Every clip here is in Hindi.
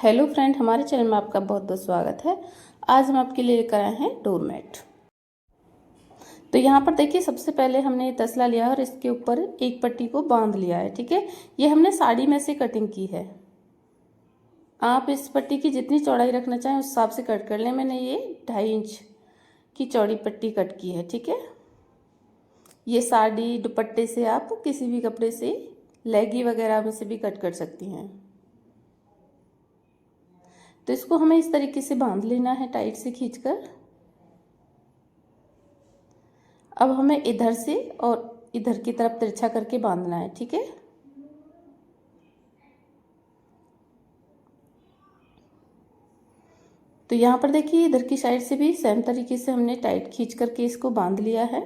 हेलो फ्रेंड, हमारे चैनल में आपका बहुत बहुत स्वागत है। आज हम आपके लिए लेकर आए हैं डोरमेट। तो यहाँ पर देखिए, सबसे पहले हमने ये तसला लिया और इसके ऊपर एक पट्टी को बांध लिया है। ठीक है, ये हमने साड़ी में से कटिंग की है। आप इस पट्टी की जितनी चौड़ाई रखना चाहें उस हिसाब से कट कर लें। मैंने ये 2.5 इंच की चौड़ी पट्टी कट की है। ठीक है, ये साड़ी दुपट्टे से आप किसी भी कपड़े से, लेगी वगैरह में से भी कट कर सकती हैं। तो इसको हमें इस तरीके से बांध लेना है, टाइट से खींचकर। अब हमें इधर से और इधर की तरफ तिरछा करके बांधना है। ठीक है, तो यहाँ पर देखिए, इधर की साइड से भी सेम तरीके से हमने टाइट खींच करके इसको बांध लिया है।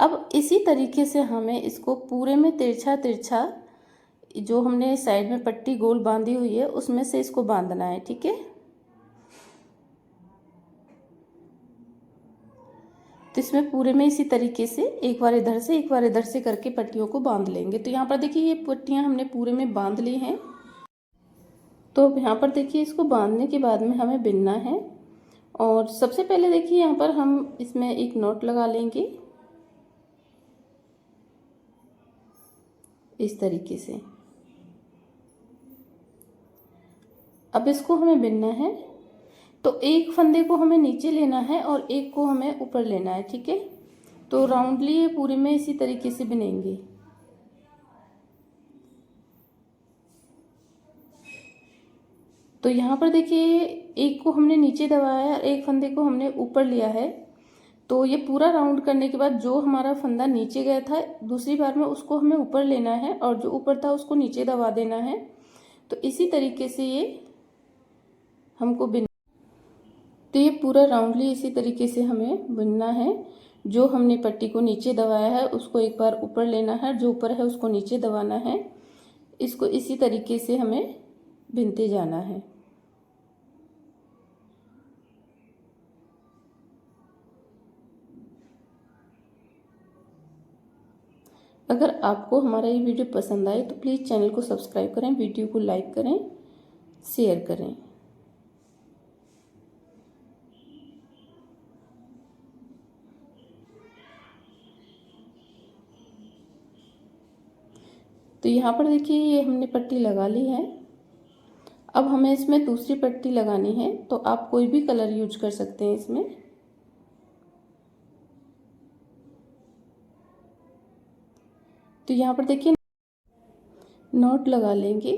अब इसी तरीके से हमें इसको पूरे में तिरछा तिरछा, जो हमने साइड में पट्टी गोल बांधी हुई है उसमें से इसको बांधना है। ठीक है, तो इसमें पूरे में इसी तरीके से एक बार इधर से एक बार इधर से करके पट्टियों को बांध लेंगे। तो यहाँ पर देखिए, ये पट्टियाँ हमने पूरे में बांध ली हैं। तो अब यहाँ पर देखिए, इसको बांधने के बाद में हमें बिनना है। और सबसे पहले देखिए, यहाँ पर हम इसमें एक नॉट लगा लेंगे इस तरीके से। अब इसको हमें बिनना है। तो एक फंदे को हमें नीचे लेना है और एक को हमें ऊपर लेना है। ठीक है, तो राउंडली ये पूरे में इसी तरीके से बिनेंगे। तो यहाँ पर देखिए, एक को हमने नीचे दबाया है और एक फंदे को हमने ऊपर लिया है। तो ये पूरा राउंड करने के बाद जो हमारा फंदा नीचे गया था, दूसरी बार में उसको हमें ऊपर लेना है और जो ऊपर था उसको नीचे दबा देना है। तो इसी तरीके से ये हमको बिन तो ये पूरा राउंडली इसी तरीके से हमें बुनना है। जो हमने पट्टी को नीचे दबाया है उसको एक बार ऊपर लेना है, जो ऊपर है उसको नीचे दबाना है। इसको इसी तरीके से हमें बिनते जाना है। अगर आपको हमारा ये वीडियो पसंद आए तो प्लीज़ चैनल को सब्सक्राइब करें, वीडियो को लाइक करें, शेयर करें। तो यहाँ पर देखिए, ये हमने पट्टी लगा ली है। अब हमें इसमें दूसरी पट्टी लगानी है। तो आप कोई भी कलर यूज कर सकते हैं इसमें। तो यहाँ पर देखिए, नॉट लगा लेंगे।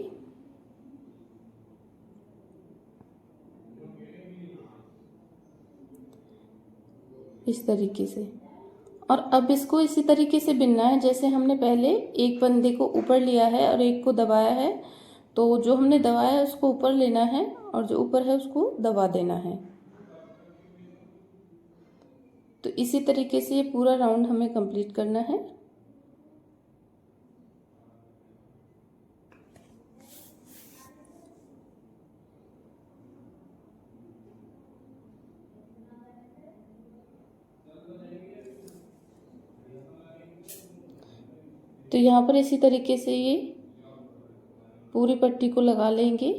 इस तरीके से। और अब इसको इसी तरीके से बिनना है जैसे हमने पहले एक फंदे को ऊपर लिया है और एक को दबाया है। तो जो हमने दबाया है उसको ऊपर लेना है और जो ऊपर है उसको दबा देना है। तो इसी तरीके से ये पूरा राउंड हमें कंप्लीट करना है। तो यहाँ पर इसी तरीके से ये पूरी पट्टी को लगा लेंगे।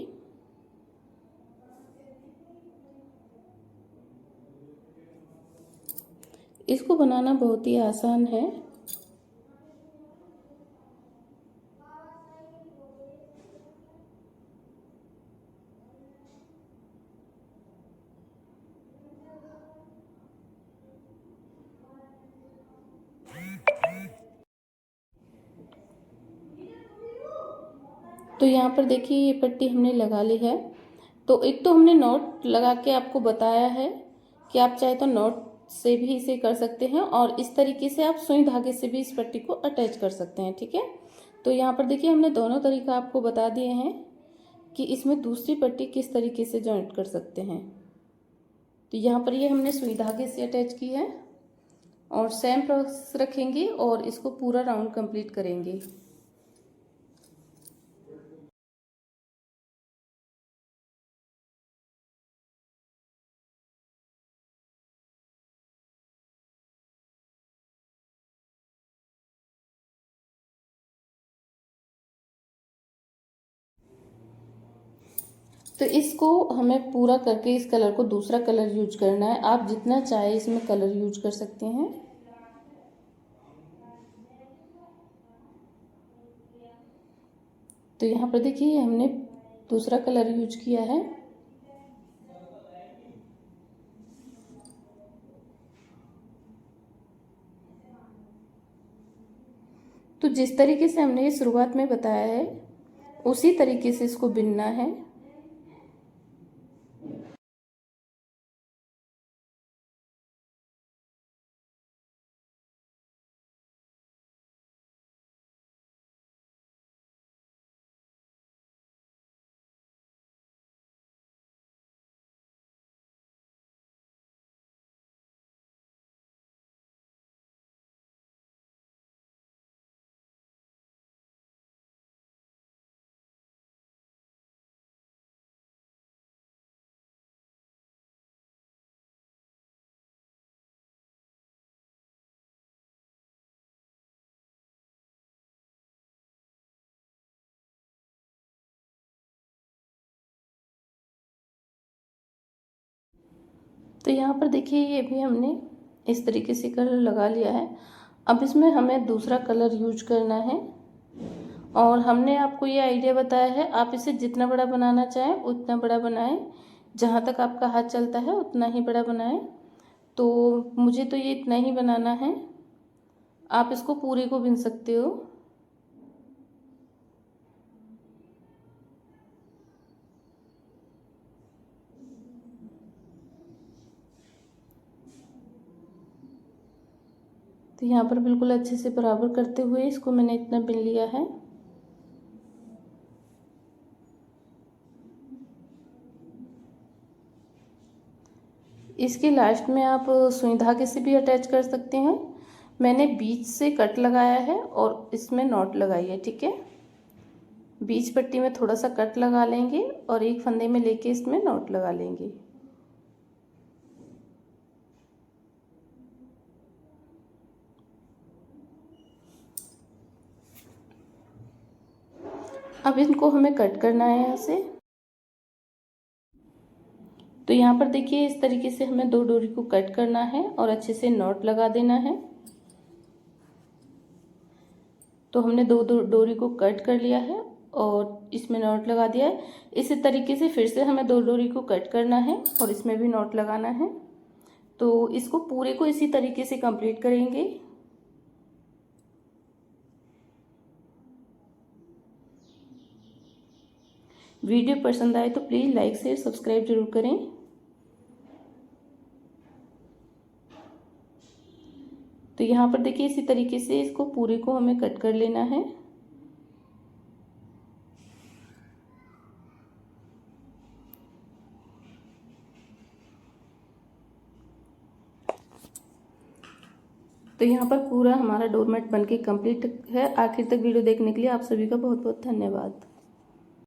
इसको बनाना बहुत ही आसान है। तो यहाँ पर देखिए, ये पट्टी हमने लगा ली है। तो एक तो हमने नॉट लगा के आपको बताया है कि आप चाहे तो नॉट से भी इसे कर सकते हैं और इस तरीके से आप सुई धागे से भी इस पट्टी को अटैच कर सकते हैं। ठीक है, तो यहाँ पर देखिए, हमने दोनों तरीका आपको बता दिए हैं कि इसमें दूसरी पट्टी किस तरीके से जॉइंट कर सकते हैं। तो यहाँ पर ये हमने सुई धागे से अटैच की है और सेम प्रोसेस रखेंगे और इसको पूरा राउंड कंप्लीट करेंगे। तो इसको हमें पूरा करके इस कलर को दूसरा कलर यूज करना है। आप जितना चाहे इसमें कलर यूज कर सकते हैं। तो यहाँ पर देखिए हमने दूसरा कलर यूज किया है। तो जिस तरीके से हमने ये शुरुआत में बताया है उसी तरीके से इसको बिनना है। तो यहाँ पर देखिए ये भी हमने इस तरीके से कलर लगा लिया है। अब इसमें हमें दूसरा कलर यूज करना है और हमने आपको ये आइडिया बताया है, आप इसे जितना बड़ा बनाना चाहें उतना बड़ा बनाएं, जहाँ तक आपका हाथ चलता है उतना ही बड़ा बनाएं। तो मुझे तो ये इतना ही बनाना है, आप इसको पूरे को बिन सकते हो। तो यहाँ पर बिल्कुल अच्छे से बराबर करते हुए इसको मैंने इतना बिन लिया है। इसके लास्ट में आप सुई धागे से भी अटैच कर सकते हैं। मैंने बीच से कट लगाया है और इसमें नॉट लगाई है, ठीक है। बीच पट्टी में थोड़ा सा कट लगा लेंगे और एक फंदे में लेके इसमें नॉट लगा लेंगे। अब इनको हमें कट करना है यहाँ से। तो यहाँ पर देखिए इस तरीके से हमें दो डोरी को कट करना है और अच्छे से नॉट लगा देना है। तो हमने दो डोरी को कट कर लिया है और इसमें नॉट लगा दिया है। इसी तरीके से फिर से हमें दो डोरी को कट करना है और इसमें भी नॉट लगाना है। तो इसको पूरे को इसी तरीके से कंप्लीट करेंगे। वीडियो पसंद आए तो प्लीज़ लाइक शेयर सब्सक्राइब जरूर करें। तो यहाँ पर देखिए इसी तरीके से इसको पूरे को हमें कट कर लेना है। तो यहाँ पर पूरा हमारा डोरमेट बनके कंप्लीट है। आखिर तक वीडियो देखने के लिए आप सभी का बहुत बहुत धन्यवाद।